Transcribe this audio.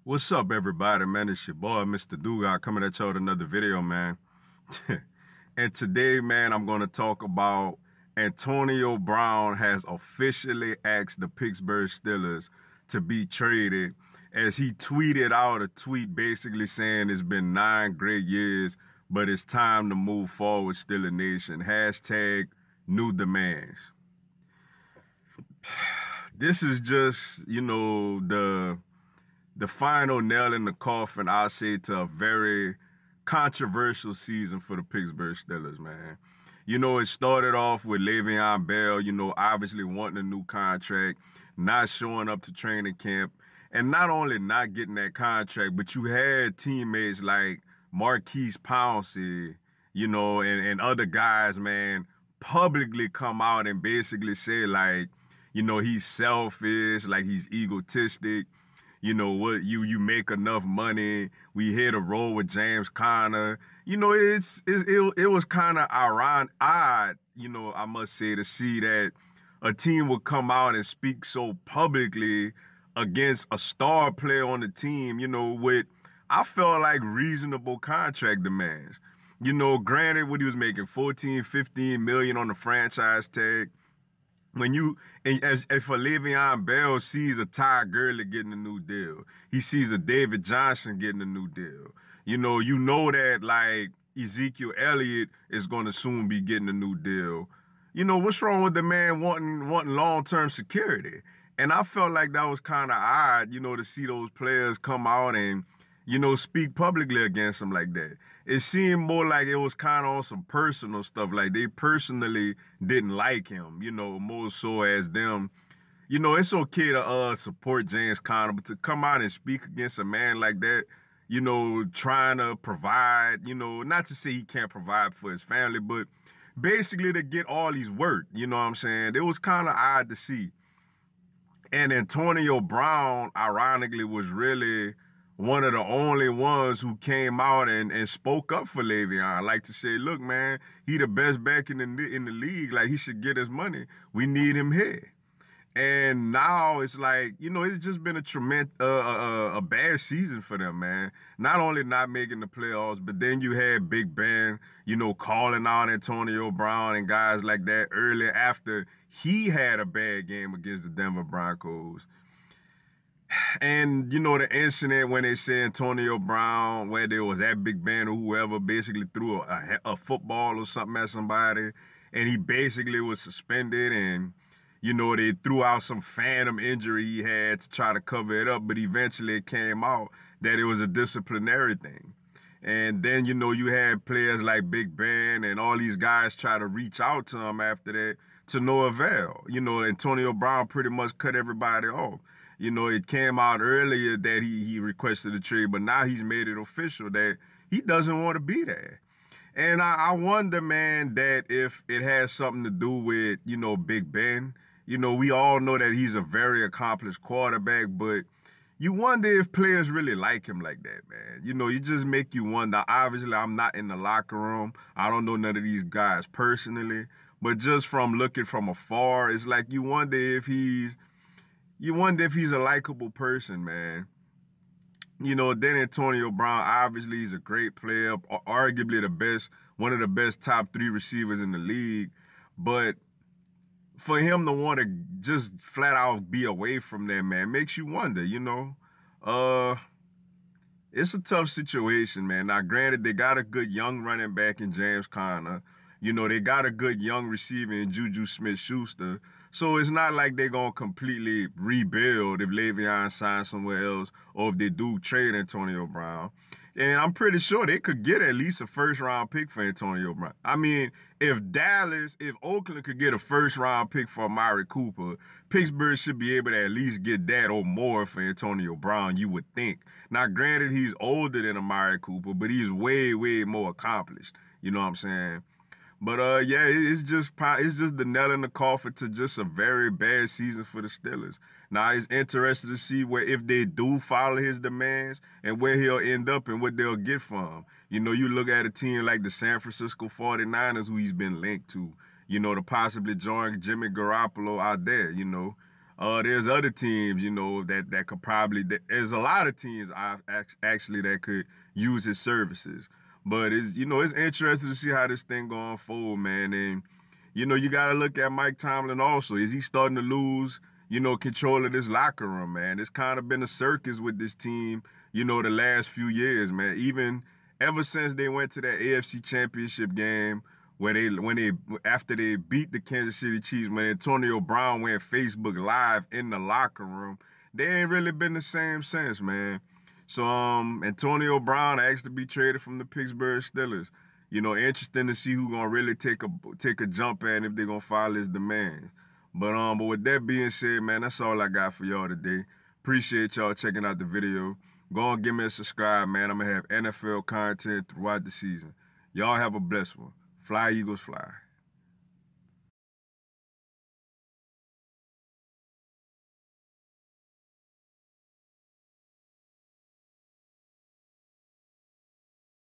What's up, everybody, man? It's your boy, Mr. Dugas, coming at y'all with another video, man. And today, man, I'm going to talk about Antonio Brown has officially asked the Pittsburgh Steelers to be traded, as he tweeted out a tweet basically saying it's been 9 great years, but it's time to move forward, Steeler Nation. Hashtag new demands. This is just, the final nail in the coffin, I'll say, to a very controversial season for the Pittsburgh Steelers, man. It started off with LeVeon Bell, obviously wanting a new contract, not showing up to training camp, and not only not getting that contract, but you had teammates like Marquise Pouncey, and other guys, man, publicly come out and basically say, like, he's selfish, like he's egotistic. What, you make enough money. We hit a roll with James Conner. It was kind of odd, I must say, to see that a team would come out and speak so publicly against a star player on the team, with, I felt like, reasonable contract demands. Granted, what he was making, 14, 15 million on the franchise tag. As if a Le'Veon Bell sees a Ty Gurley getting a new deal, he sees a David Johnson getting a new deal. You know that, like, Ezekiel Elliott is going to soon be getting a new deal. What's wrong with the man wanting long-term security? And I felt like that was kind of odd, to see those players come out and, speak publicly against him like that. It seemed more like it was kind of on some personal stuff, like they personally didn't like him, more so as them. It's okay to support James Conner, but to come out and speak against a man like that, trying to provide, not to say he can't provide for his family, but basically to get all his work, you know what I'm saying? It was kind of odd to see. And Antonio Brown, ironically, was really one of the only ones who came out and spoke up for Le'Veon. Like to say, look, man, he the best back in the league. Like, he should get his money. We need him here. And now it's like, it's just been a bad season for them, man. Not only not making the playoffs, but then you had Big Ben, calling out Antonio Brown and guys like that early after he had a bad game against the Denver Broncos. And, the incident when they said Antonio Brown, where there was that Big Ben or whoever basically threw a football or something at somebody, and he basically was suspended, and, they threw out some phantom injury he had to try to cover it up, but eventually it came out that it was a disciplinary thing. And then, you had players like Big Ben and all these guys try to reach out to him after that, to no avail. Antonio Brown pretty much cut everybody off. It came out earlier that he requested a trade, but now he's made it official that he doesn't want to be there. And I wonder, man, that if it has something to do with, Big Ben. We all know that he's a very accomplished quarterback, but you wonder if players really like him like that, man. You just make you wonder. Obviously, I'm not in the locker room. I don't know none of these guys personally, but just from looking from afar, it's like you wonder if he's a likable person, man. Then Antonio Brown, obviously he's a great player, arguably one of the best top 3 receivers in the league. But for him to want to just flat out be away from that, man, makes you wonder, It's a tough situation, man. Now, granted, they got a good young running back in James Conner. They got a good young receiver in Juju Smith-Schuster. So it's not like they're going to completely rebuild if Le'Veon signs somewhere else or if they do trade Antonio Brown. And I'm pretty sure they could get at least a first-round pick for Antonio Brown. I mean, if Oakland could get a first-round pick for Amari Cooper, Pittsburgh should be able to at least get that or more for Antonio Brown, you would think. Now, granted, he's older than Amari Cooper, but he's way, way more accomplished. You know what I'm saying? But yeah, it's just the nail in the coffin to just a very bad season for the Steelers. Now it's interesting to see if they do follow his demands and where he'll end up and what they'll get from him. You look at a team like the San Francisco 49ers, who he's been linked to, to possibly join Jimmy Garoppolo out there, There's other teams, you know, that could probably. There's a lot of teams actually that could use his services. But it's interesting to see how this thing going forward, man. And you got to look at Mike Tomlin also. Is he starting to lose, control of this locker room, man? It's kind of been a circus with this team, the last few years, man. Even ever since they went to that AFC Championship game where after they beat the Kansas City Chiefs, when Antonio Brown went Facebook Live in the locker room, they ain't really been the same since, man. So Antonio Brown asked to be traded from the Pittsburgh Steelers. Interesting to see who gonna really take a jump at and if they're gonna follow his demands. But with that being said, man, that's all I got for y'all today. Appreciate y'all checking out the video. Go and give me a subscribe, man. I'm gonna have NFL content throughout the season. Y'all have a blessed one. Fly, Eagles, fly.